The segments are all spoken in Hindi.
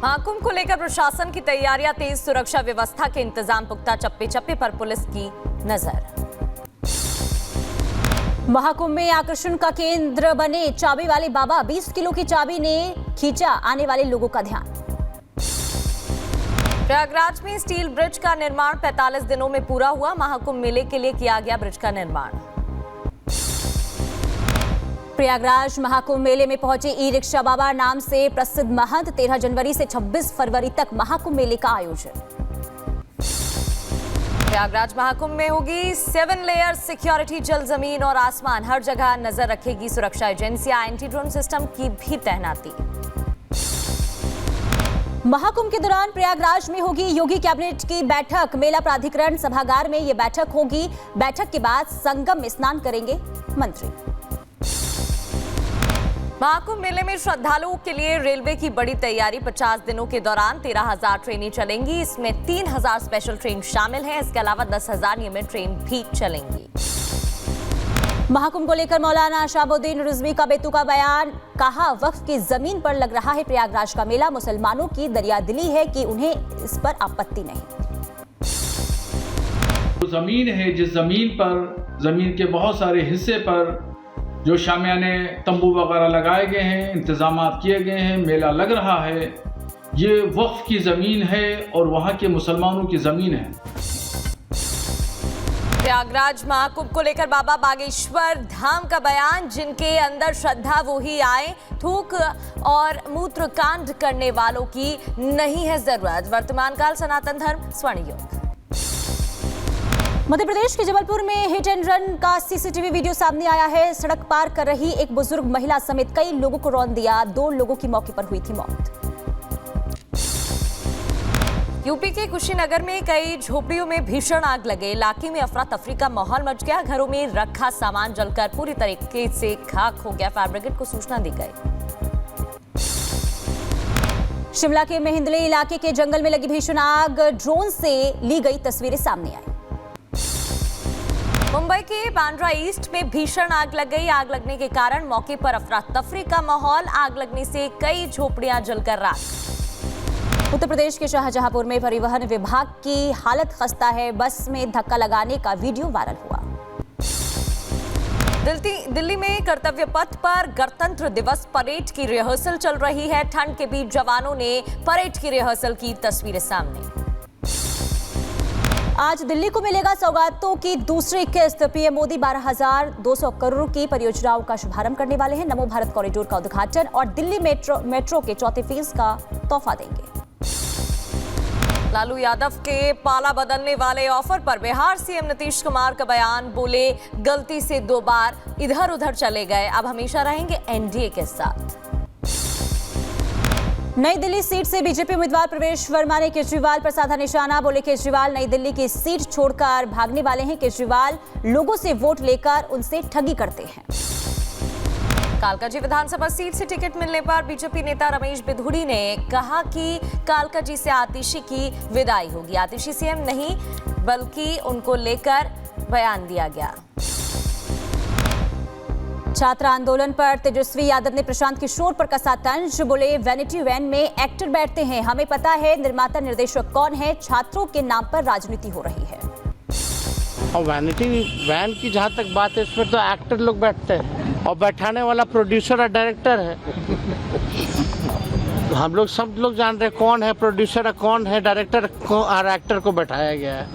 महाकुंभ को लेकर प्रशासन की तैयारियां तेज, सुरक्षा व्यवस्था के इंतजाम पुख्ता, चप्पे चप्पे पर पुलिस की नजर। महाकुंभ में आकर्षण का केंद्र बने चाबी वाले बाबा, 20 किलो की चाबी ने खींचा आने वाले लोगों का ध्यान। प्रयागराज में स्टील ब्रिज का निर्माण 45 दिनों में पूरा हुआ। महाकुंभ मेले के लिए किया गया ब्रिज का निर्माण। प्रयागराज महाकुंभ मेले में पहुंचे ई रिक्शा बाबा नाम से प्रसिद्ध महंत। 13 जनवरी से 26 फरवरी तक महाकुंभ मेले का आयोजन। प्रयागराज महाकुंभ में होगी 7 लेयर सिक्योरिटी, जल, जमीन और आसमान, हर जगह नजर रखेगी सुरक्षा एजेंसियां। एंटी ड्रोन सिस्टम की भी तैनाती। महाकुंभ के दौरान प्रयागराज में होगी योगी कैबिनेट की बैठक। मेला प्राधिकरण सभागार में यह बैठक होगी। बैठक के बाद संगम में स्नान करेंगे मंत्री। महाकुंभ मेले में श्रद्धालुओं के लिए रेलवे की बड़ी तैयारी। 50 दिनों के दौरान 13,000 ट्रेनें चलेंगी। इसमें 3,000 स्पेशल ट्रेन शामिल हैं। इसके अलावा 10,000 नियमित ट्रेन भी चलेंगी। महाकुंभ को लेकर मौलाना शहाबुद्दीन रिजवी का बेतुका बयान। कहा, वक्फ की जमीन पर लग रहा है प्रयागराज का मेला। मुसलमानों की दरियादिली है कि उन्हें इस पर आपत्ति नहीं। जमीन है, जिस जमीन पर, जमीन के बहुत सारे हिस्से पर जो शामियाने तंबू वगैरह लगाए गए हैं, इंतजाम किए गए हैं, मेला लग रहा है, ये वक्फ की ज़मीन है और वहाँ के मुसलमानों की ज़मीन है। प्रयागराज महाकुंभ को लेकर बाबा बागेश्वर धाम का बयान। जिनके अंदर श्रद्धा वो ही आए, थूक और मूत्र कांड करने वालों की नहीं है जरूरत। वर्तमान काल सनातन धर्म स्वर्ण युग। मध्य प्रदेश के जबलपुर में हिट एंड रन का सीसीटीवी वीडियो सामने आया है। सड़क पार कर रही एक बुजुर्ग महिला समेत कई लोगों को रौंद दिया। 2 लोगों की मौके पर हुई थी मौत। यूपी के कुशीनगर में कई झोपड़ियों में भीषण आग लगे। इलाके में अफरा तफरी का माहौल मच गया। घरों में रखा सामान जलकर पूरी तरीके से खाक हो गया। फायर ब्रिगेड को सूचना दी गई। शिमला के मेहिंदले इलाके के जंगल में लगी भीषण आग, ड्रोन से ली गई तस्वीरें सामने आई। मुंबई के बांद्रा ईस्ट में भीषण आग लग गई। आग लगने के कारण मौके पर अफरा तफरी का माहौल। आग लगने से कई झोपड़ियां जलकर राख। उत्तर प्रदेश के शाहजहांपुर में परिवहन विभाग की हालत खस्ता है। बस में धक्का लगाने का वीडियो वायरल हुआ। दिल्ली में कर्तव्य पथ पर गणतंत्र दिवस परेड की रिहर्सल चल रही है। ठंड के बीच जवानों ने परेड की रिहर्सल की तस्वीरें सामने। आज दिल्ली को मिलेगा सौगातों की दूसरी किस्त। पीएम मोदी 12,200 करोड़ की परियोजनाओं का शुभारंभ करने वाले हैं। नमो भारत कॉरिडोर का उद्घाटन और दिल्ली मेट्रो के चौथे फेज का तोहफा देंगे। लालू यादव के पाला बदलने वाले ऑफर पर बिहार सीएम नीतीश कुमार का बयान। बोले, गलती से 2 बार इधर उधर चले गए, अब हमेशा रहेंगे एनडीए के साथ। नई दिल्ली सीट से बीजेपी उम्मीदवार प्रवेश वर्मा ने केजरीवाल पर साधा निशाना। बोले, केजरीवाल नई दिल्ली की सीट छोड़कर भागने वाले हैं। केजरीवाल लोगों से वोट लेकर उनसे ठगी करते हैं। कालकाजी विधानसभा सीट से टिकट मिलने पर बीजेपी नेता रमेश बिधूड़ी ने कहा कि कालकाजी से आतिशी की विदाई होगी। आतिशी सीएम नहीं बल्कि उनको लेकर बयान दिया गया। छात्र आंदोलन पर तेजस्वी यादव ने प्रशांत किशोर पर कसा तंज। बोले, वैनिटी वैन में एक्टर बैठते हैं, हमें पता है निर्माता निर्देशक कौन है। छात्रों के नाम पर राजनीति हो रही है। और वैनिटी वैन की जहाँ तक बात है, इसमें तो एक्टर लोग बैठते हैं और बैठाने वाला प्रोड्यूसर और डायरेक्टर है। हम लोग सब लोग जान रहे कौन है प्रोड्यूसर और कौन है डायरेक्टर और एक्टर को बैठाया गया है।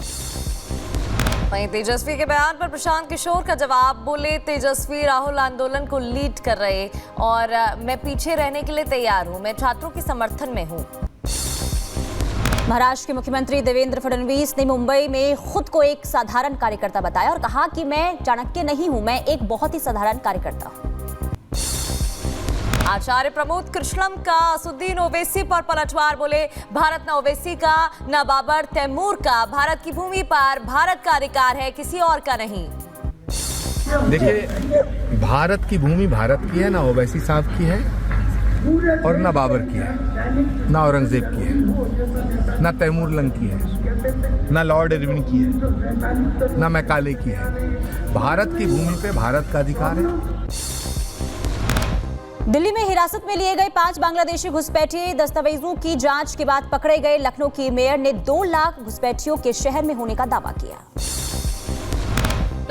वहीं तेजस्वी के बयान पर प्रशांत किशोर का जवाब। बोले, तेजस्वी राहुल आंदोलन को लीड कर रहे और मैं पीछे रहने के लिए तैयार हूं। मैं छात्रों के समर्थन में हूं। महाराष्ट्र के मुख्यमंत्री देवेंद्र फडणवीस ने मुंबई में खुद को एक साधारण कार्यकर्ता बताया और कहा कि मैं चाणक्य नहीं हूं, मैं एक बहुत ही साधारण कार्यकर्ता हूं। आचार्य प्रमोद कृष्णम का असुद्दीन ओवैसी पर पलटवार। बोले, भारत न ओवैसी का न बाबर तैमूर का। भारत की भूमि पर भारत का अधिकार है, किसी और का नहीं। देखिए, भारत की भूमि भारत की है, ना ओवैसी साहब की है और ना बाबर की है, ना औरंगजेब की है, ना तैमूर लंग की है, ना लॉर्ड इरविन की है, ना मैकाले की है। भारत की भूमि पे भारत का अधिकार है। दिल्ली में हिरासत में लिए गए 5 बांग्लादेशी घुसपैठिए दस्तावेजों की जांच के बाद पकड़े गए। लखनऊ की मेयर ने 2 लाख घुसपैठियों के शहर में होने का दावा किया।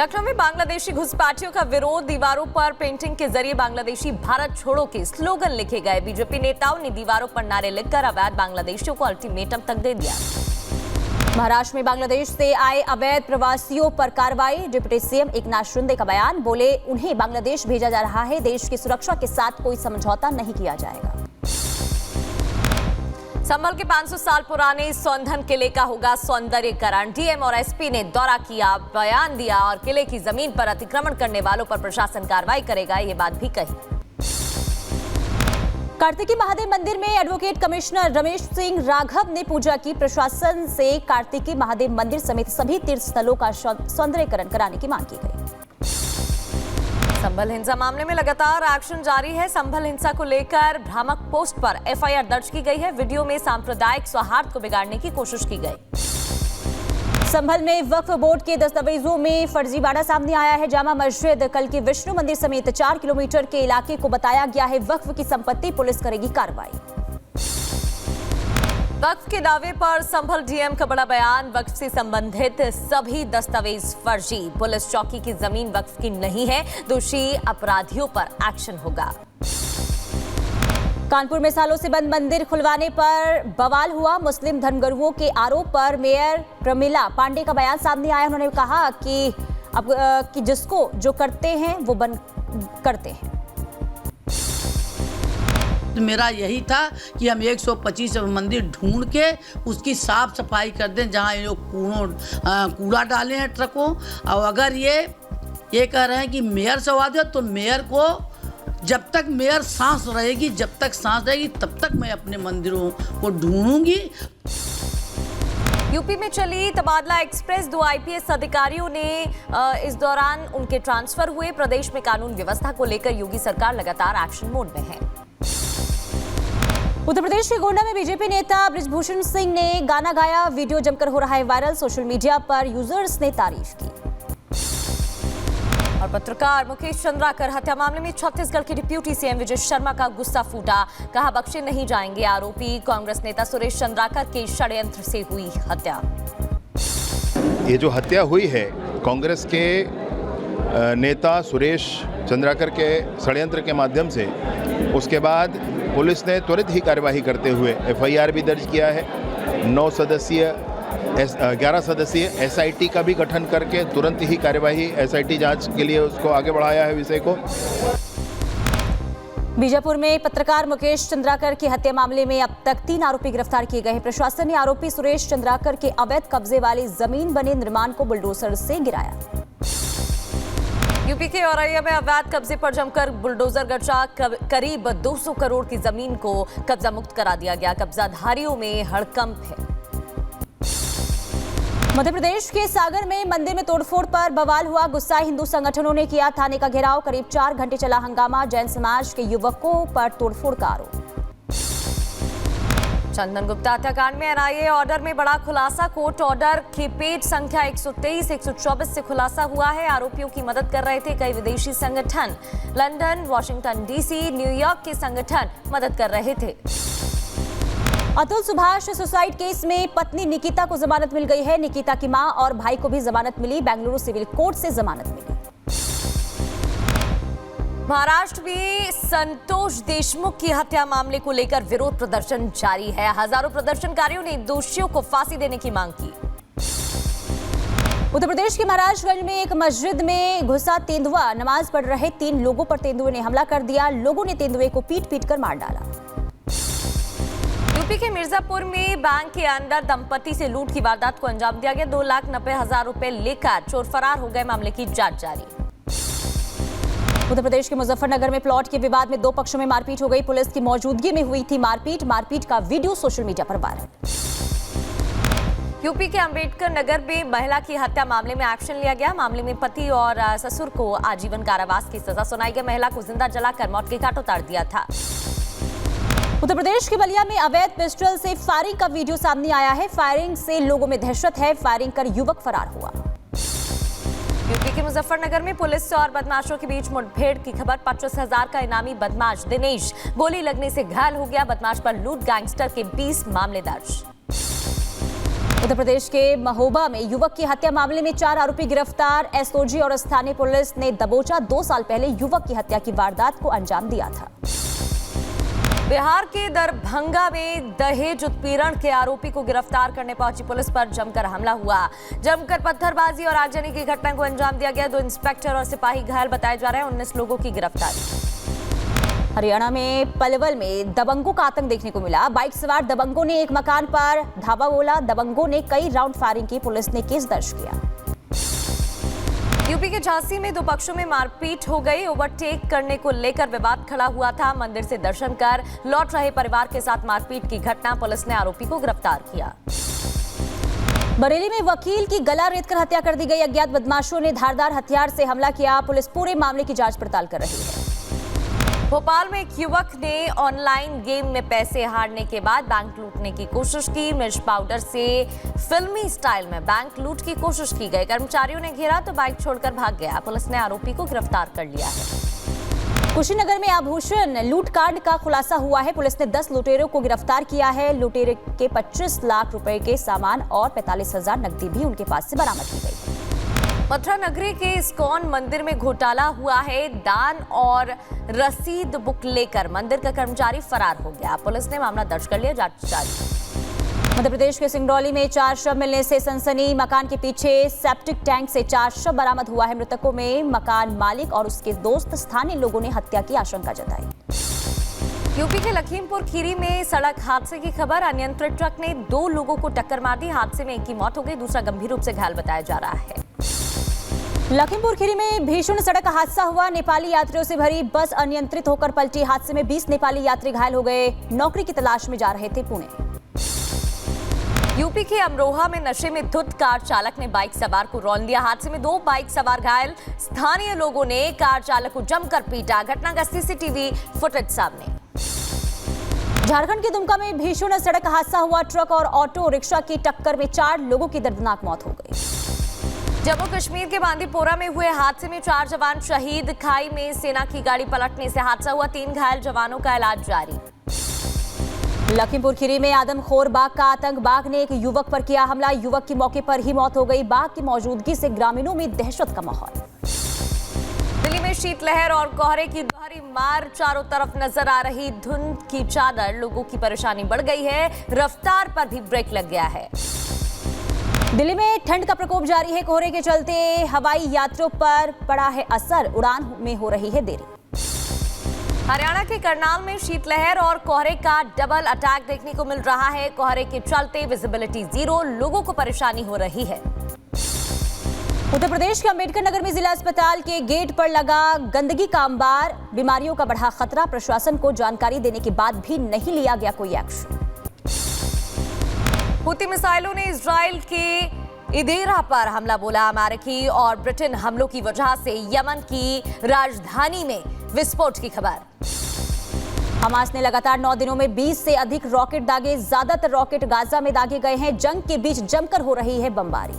लखनऊ में बांग्लादेशी घुसपैठियों का विरोध, दीवारों पर पेंटिंग के जरिए बांग्लादेशी भारत छोड़ो के स्लोगन लिखे गए। बीजेपी नेताओं ने दीवारों पर नारे लिखकर अवैध बांग्लादेशियों को अल्टीमेटम तक दे दिया। महाराष्ट्र में बांग्लादेश से आए अवैध प्रवासियों पर कार्रवाई। डिप्टी सीएम एकनाथ शिंदे का बयान, बोले उन्हें बांग्लादेश भेजा जा रहा है, देश की सुरक्षा के साथ कोई समझौता नहीं किया जाएगा। संभल के 500 साल पुराने सौंधन किले का होगा सौंदर्यीकरण। डीएम और एसपी ने दौरा किया, बयान दिया और किले की जमीन पर अतिक्रमण करने वालों पर प्रशासन कार्रवाई करेगा, ये बात भी कही। कार्तिकी महादेव मंदिर में एडवोकेट कमिश्नर रमेश सिंह राघव ने पूजा की। प्रशासन से कार्तिकी महादेव मंदिर समेत सभी तीर्थ स्थलों का सौंदर्यीकरण कराने की मांग की गई। संभल हिंसा मामले में लगातार एक्शन जारी है। संभल हिंसा को लेकर भ्रामक पोस्ट पर एफआईआर दर्ज की गई है। वीडियो में सांप्रदायिक सौहार्द को बिगाड़ने की कोशिश की गई। संभल में वक्फ बोर्ड के दस्तावेजों में फर्जीवाड़ा सामने आया है। जामा मस्जिद, कल की विष्णु मंदिर समेत 4 किलोमीटर के इलाके को बताया गया है वक्फ की संपत्ति। पुलिस करेगी कार्रवाई। वक्फ के दावे पर संभल डीएम का बड़ा बयान, वक्फ से संबंधित सभी दस्तावेज फर्जी। पुलिस चौकी की जमीन वक्फ की नहीं है, दोषी अपराधियों पर एक्शन होगा। कानपुर में सालों से बंद मंदिर खुलवाने पर बवाल हुआ। मुस्लिम धर्मगुरुओं के आरोप पर मेयर प्रमिला पांडे का बयान सामने आया। उन्होंने कहा कि जिसको जो करते हैं वो बंद करते हैं। मेरा यही था कि हम 125 मंदिर ढूंढ के उसकी साफ सफाई कर दें, जहाँ ये लोग कूड़ा डाले हैं ट्रकों। और अगर ये कह रहे हैं कि मेयर से वादे, तो मेयर को जब तक मेयर सांस रहेगी, जब तक सांस रहेगी, तब तक मैं अपने मंदिरों को ढूंढूंगी। यूपी में चली तबादला एक्सप्रेस, 2 आईपीएस अधिकारियों ने इस दौरान उनके ट्रांसफर हुए। प्रदेश में कानून व्यवस्था को लेकर योगी सरकार लगातार एक्शन मोड में है। उत्तर प्रदेश के गोंडा में बीजेपी नेता बृजभूषण सिंह ने गाना गाया। वीडियो जमकर हो रहा है वायरल। सोशल मीडिया पर यूजर्स ने तारीफ की। और पत्रकार मुकेश चंद्राकर हत्या मामले में छत्तीसगढ़ के डिप्टी सीएम विजय शर्मा का गुस्सा फूटा। कहा बख्शे नहीं जाएंगे आरोपी। कांग्रेस नेता सुरेश चंद्राकर के षड्यंत्र से हुई हत्या। ये जो हत्या हुई है कांग्रेस के नेता सुरेश चंद्राकर के षड्यंत्र के माध्यम से, उसके बाद पुलिस ने त्वरित ही कार्यवाही करते हुए एफआईआर भी दर्ज किया है। 11 सदस्यीय एसआईटी का भी गठन करके तुरंत ही कार्यवाही एसआईटी जांच के लिए उसको आगे बढ़ाया है विषय को। बीजापुर में पत्रकार मुकेश चंद्राकर की हत्या मामले में अब तक 3 आरोपी गिरफ्तार किए गए हैं। प्रशासन ने आरोपी सुरेश चंद्राकर के अवैध कब्जे वाली जमीन बने निर्माण को बुलडोजर से गिराया। यूपी के औरैया में अवैध कब्जे पर जमकर बुलडोजर गचा। करीब 200 करोड़ की जमीन को कब्जा मुक्त करा दिया गया। कब्जाधारियों में हड़कंप है। मध्य प्रदेश के सागर में मंदिर में तोड़फोड़ पर बवाल हुआ। गुस्साए हिंदू संगठनों ने किया थाने का घेराव। करीब 4 घंटे चला हंगामा। जैन समाज के युवकों पर तोड़फोड़ का आरोप। चंदन गुप्ता हत्याकांड में एनआईए ऑर्डर में बड़ा खुलासा। कोर्ट ऑर्डर की पेज संख्या 123-124 से खुलासा हुआ है। आरोपियों की मदद कर रहे थे कई विदेशी संगठन। लंदन, वॉशिंगटन डीसी, न्यूयॉर्क के संगठन मदद कर रहे थे। अतुल सुभाष सुसाइड केस में पत्नी निकिता को जमानत मिल गई है। निकिता की मां और भाई को भी जमानत मिली। बेंगलुरु सिविल कोर्ट से जमानत मिली। महाराष्ट्र में संतोष देशमुख की हत्या मामले को लेकर विरोध प्रदर्शन जारी है। हजारों प्रदर्शनकारियों ने दोषियों को फांसी देने की मांग की। उत्तर प्रदेश के महाराजगंज में एक मस्जिद में घुसा तेंदुआ। नमाज पढ़ रहे 3 लोगों पर तेंदुए ने हमला कर दिया। लोगों ने तेंदुए को पीट-पीट कर मार डाला। यूपी के मिर्जापुर में बैंक के अंदर दंपति से लूट की वारदात को अंजाम दिया गया। 2,90,000 रुपए लेकर चोर फरार हो गए। मामले की जांच जारी। उत्तर प्रदेश के मुजफ्फरनगर में प्लॉट के विवाद में 2 पक्षों में मारपीट हो गई। पुलिस की मौजूदगी में हुई थी मारपीट का वीडियो सोशल मीडिया पर वायरल। यूपी के अंबेडकर नगर में महिला की हत्या मामले में एक्शन लिया गया। मामले में पति और ससुर को आजीवन कारावास की सजा सुनाई गई। महिला को जिंदा जलाकर मौत के घाट उतार दिया था। उत्तर प्रदेश के बलिया में अवैध पिस्टल से फायरिंग का वीडियो सामने आया है। फायरिंग से लोगों में दहशत है। फायरिंग कर युवक फरार हुआ। यूपी के मुजफ्फरनगर में पुलिस और बदमाशों के बीच मुठभेड़ की खबर। 25,000 का इनामी बदमाश दिनेश गोली लगने से घायल हो गया। बदमाश पर लूट गैंगस्टर के 20 मामले दर्ज। उत्तर प्रदेश के महोबा में युवक की हत्या मामले में 4 आरोपी गिरफ्तार। एसओजी और स्थानीय पुलिस ने दबोचा। 2 साल पहले युवक की हत्या की वारदात को अंजाम दिया था। बिहार के दरभंगा में दहेज उत्पीड़न के आरोपी को गिरफ्तार करने पहुंची पुलिस पर जमकर हमला हुआ। जमकर पत्थरबाजी और आगजनी की घटना को अंजाम दिया गया। 2 इंस्पेक्टर और सिपाही घायल बताए जा रहे हैं। 19 लोगों की गिरफ्तारी। हरियाणा में पलवल में दबंगों का आतंक देखने को मिला। बाइक सवार दबंगों ने एक मकान पर धावा बोला। दबंगों ने कई राउंड फायरिंग की। पुलिस ने केस दर्ज किया। यूपी के झांसी में 2 पक्षों में मारपीट हो गई। ओवरटेक करने को लेकर विवाद खड़ा हुआ था। मंदिर से दर्शन कर लौट रहे परिवार के साथ मारपीट की घटना। पुलिस ने आरोपी को गिरफ्तार किया। बरेली में वकील की गला रेतकर हत्या कर दी गई। अज्ञात बदमाशों ने धारदार हथियार से हमला किया। पुलिस पूरे मामले की जांच पड़ताल कर रही है। भोपाल में एक युवक ने ऑनलाइन गेम में पैसे हारने के बाद बैंक लूटने की कोशिश की। मिर्च पाउडर से फिल्मी स्टाइल में बैंक लूट की कोशिश की गई। कर्मचारियों ने घेरा तो बाइक छोड़कर भाग गया। पुलिस ने आरोपी को गिरफ्तार कर लिया है। कुशीनगर में आभूषण लूटकांड का खुलासा हुआ है। पुलिस ने 10 लुटेरों को गिरफ्तार किया है। लुटेरे के 25 लाख रुपए के सामान और 45,000 नकदी भी उनके पास से बरामद की गई है। मथुरा नगरी के इस्कॉन मंदिर में घोटाला हुआ है। दान और रसीद बुक लेकर मंदिर का कर्मचारी फरार हो गया। पुलिस ने मामला दर्ज कर लिया। जांच जारी। मध्य प्रदेश के सिंगरौली में 4 शव मिलने से सनसनी। मकान के पीछे सेप्टिक टैंक से 4 शव बरामद हुआ है। मृतकों में मकान मालिक और उसके दोस्त। स्थानीय लोगों ने हत्या की आशंका जताई। यूपी के लखीमपुर खीरी में सड़क हादसे की खबर। अनियंत्रित ट्रक ने 2 लोगों को टक्कर मार दी। हादसे में एक की मौत हो गई। दूसरा गंभीर रूप से घायल बताया जा रहा है। लखीमपुर खीरी में भीषण सड़क हादसा हुआ। नेपाली यात्रियों से भरी बस अनियंत्रित होकर पलटी। हादसे में 20 नेपाली यात्री घायल हो गए। नौकरी की तलाश में जा रहे थे पुणे। यूपी के अमरोहा में नशे में धुत कार चालक ने बाइक सवार को रौंद दिया। हादसे में 2 बाइक सवार घायल। स्थानीय लोगों ने कार चालक को जमकर पीटा। घटना का सीसीटीवी फुटेज सामने। झारखंड के दुमका में भीषण सड़क हादसा हुआ। ट्रक और ऑटो रिक्शा की टक्कर में 4 लोगों की दर्दनाक मौत हो गई। जम्मू कश्मीर के बांदीपोरा में हुए हादसे में 4 जवान शहीद। खाई में सेना की गाड़ी पलटने से हादसा हुआ। 3 घायल जवानों का इलाज जारी। लखीमपुर खीरी में आदमखोर बाघ का आतंक। बाघ ने एक युवक पर किया हमला। युवक की मौके पर ही मौत हो गई। बाघ की मौजूदगी से ग्रामीणों में दहशत का माहौल। दिल्ली में शीतलहर और कोहरे की दोहरी मार। चारों तरफ नजर आ रही धुंध की चादर। लोगों की परेशानी बढ़ गई है। रफ्तार पर भी ब्रेक लग गया है। दिल्ली में ठंड का प्रकोप जारी है। कोहरे के चलते हवाई यात्रियों पर पड़ा है असर। उड़ान में हो रही है देरी। हरियाणा के करनाल में शीतलहर और कोहरे का डबल अटैक देखने को मिल रहा है। कोहरे के चलते विजिबिलिटी 0। लोगों को परेशानी हो रही है। उत्तर प्रदेश के अंबेडकर नगर में जिला अस्पताल के गेट पर लगा गंदगी का अंबार। बीमारियों का बढ़ा खतरा। प्रशासन को जानकारी देने के बाद भी नहीं लिया गया कोई एक्शन। हुती मिसाइलों ने इजराइल के इदेरा पर हमला बोला। अमेरिकी और ब्रिटेन हमलों की वजह से यमन की राजधानी में विस्फोट की खबर। हमास ने लगातार 9 दिनों में 20 से अधिक रॉकेट दागे। ज्यादातर रॉकेट गाजा में दागे गए हैं। जंग के बीच जमकर हो रही है बमबारी।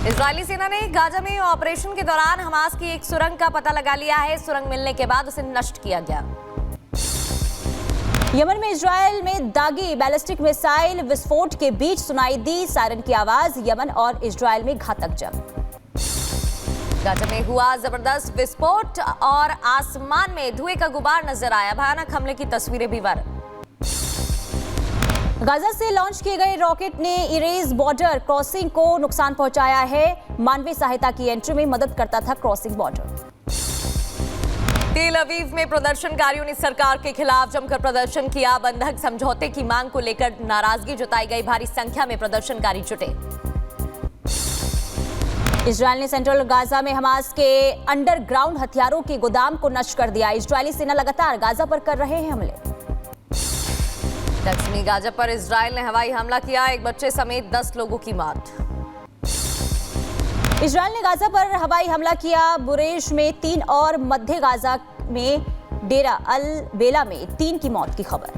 इजरायली सेना ने गाजा में ऑपरेशन के दौरान हमास की एक सुरंग का पता लगा लिया है। सुरंग मिलने के बाद उसे नष्ट किया गया। यमन में इजरायल में दागी बैलिस्टिक मिसाइल विस्फोट के बीच सुनाई दी सायरन की आवाज। यमन और इजरायल में घातक जंग। गाजा में हुआ जबरदस्त विस्फोट और आसमान में धुएं का गुबार नजर आया। भयानक हमले की तस्वीरें भी वायरल। गाजा से लॉन्च किए गए रॉकेट ने इरेज बॉर्डर क्रॉसिंग को नुकसान पहुंचाया है। मानवीय सहायता की एंट्री में मदद करता था क्रॉसिंग बॉर्डर। तेल अवीव में प्रदर्शनकारियों ने सरकार के खिलाफ जमकर प्रदर्शन किया। बंधक समझौते की मांग को लेकर नाराजगी जताई गई। भारी संख्या में प्रदर्शनकारी जुटे। इजरायल ने सेंट्रल गाजा में हमास के अंडरग्राउंड हथियारों के गोदाम को नष्ट कर दिया। इजरायली सेना लगातार गाजा पर कर रहे हैं हमले। दक्षिणी गाजा पर इजरायल ने हवाई हमला किया। एक बच्चे समेत 10 लोगों की मौत। इजरायल ने गाजा पर हवाई हमला किया। बुरेश में 3 और मध्य गाजा में डेरा अल बेला में 3 की मौत की खबर।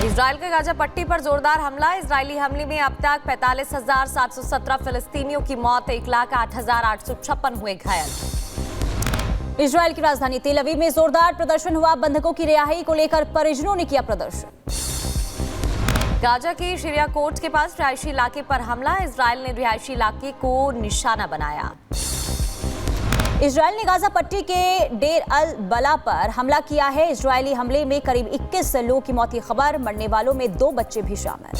इजराइल के गाजा पट्टी पर जोरदार हमला। इजरायली हमले में अब तक 45,717 फिलिस्तीनियों की मौत, 1,08,856 हुए घायल। इजराइल की राजधानी तेल अवीव में जोरदार प्रदर्शन हुआ। बंधकों की रिहाई को लेकर परिजनों ने किया प्रदर्शन। गाजा के शिरिया कोट के पास रिहायशी इलाके पर हमला। इजराइल ने रिहायशी इलाके को निशाना बनाया। इजराइल ने गाजा पट्टी के डेर अल बला पर हमला किया है। इजरायली हमले में करीब 21 लोगों की मौत की खबर, मरने वालों में 2 बच्चे भी शामिल।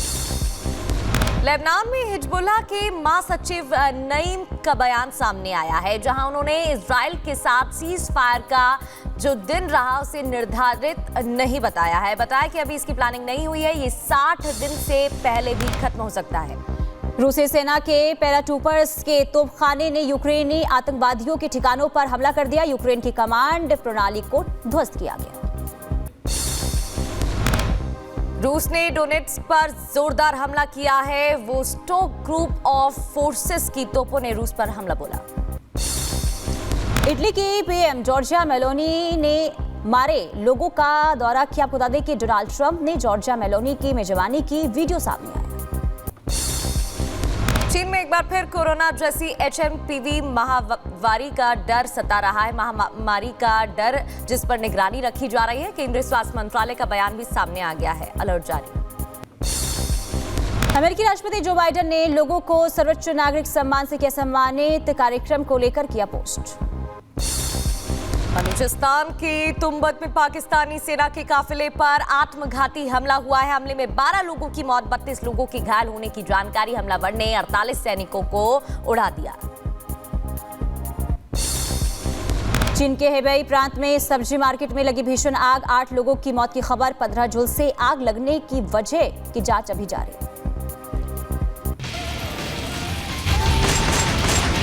लेबनान में हिजबुल्लाह के महासचिव नईम का बयान सामने आया है, जहां उन्होंने इजराइल के साथ सीज फायर का जो दिन रहा उसे निर्धारित नहीं बताया है। बताया कि अभी इसकी प्लानिंग नहीं हुई है, ये 60 दिन से पहले भी खत्म हो सकता है। रूसी सेना के पैराट्रूपर्स के तोपखाने ने यूक्रेनी आतंकवादियों के ठिकानों पर हमला कर दिया। यूक्रेन की कमांड प्रणाली को ध्वस्त किया गया। रूस ने डोनेट्स्क पर जोरदार हमला किया है। वोस्टोक ग्रुप ऑफ फोर्सेस की तोपों ने रूस पर हमला बोला। इटली की पीएम जॉर्जिया मेलोनी ने मारे लोगों का दौरा किया। आपको बता दें कि डोनाल्ड ट्रंप ने जॉर्जिया मेलोनी की मेजबानी की, वीडियो सामने आया। चीन में एक बार फिर कोरोना जैसी HMPV महामारी का डर सता रहा है। महामारी का डर जिस पर निगरानी रखी जा रही है। केंद्रीय स्वास्थ्य मंत्रालय का बयान भी सामने आ गया है, अलर्ट जारी। अमेरिकी राष्ट्रपति जो बाइडेन ने लोगों को सर्वोच्च नागरिक सम्मान से किया सम्मानित। कार्यक्रम को लेकर किया पोस्ट। बलूचिस्तान के तुम्बत में पाकिस्तानी सेना के काफिले पर आत्मघाती हमला हुआ है। हमले में 12 लोगों की मौत, 32 लोगों की घायल होने की जानकारी। हमलावर ने 48 सैनिकों को उड़ा दिया। चीन के हेबेई प्रांत में सब्जी मार्केट में लगी भीषण आग, 8 लोगों की मौत की खबर। 15 जून से आग लगने की वजह की जांच अभी जारी।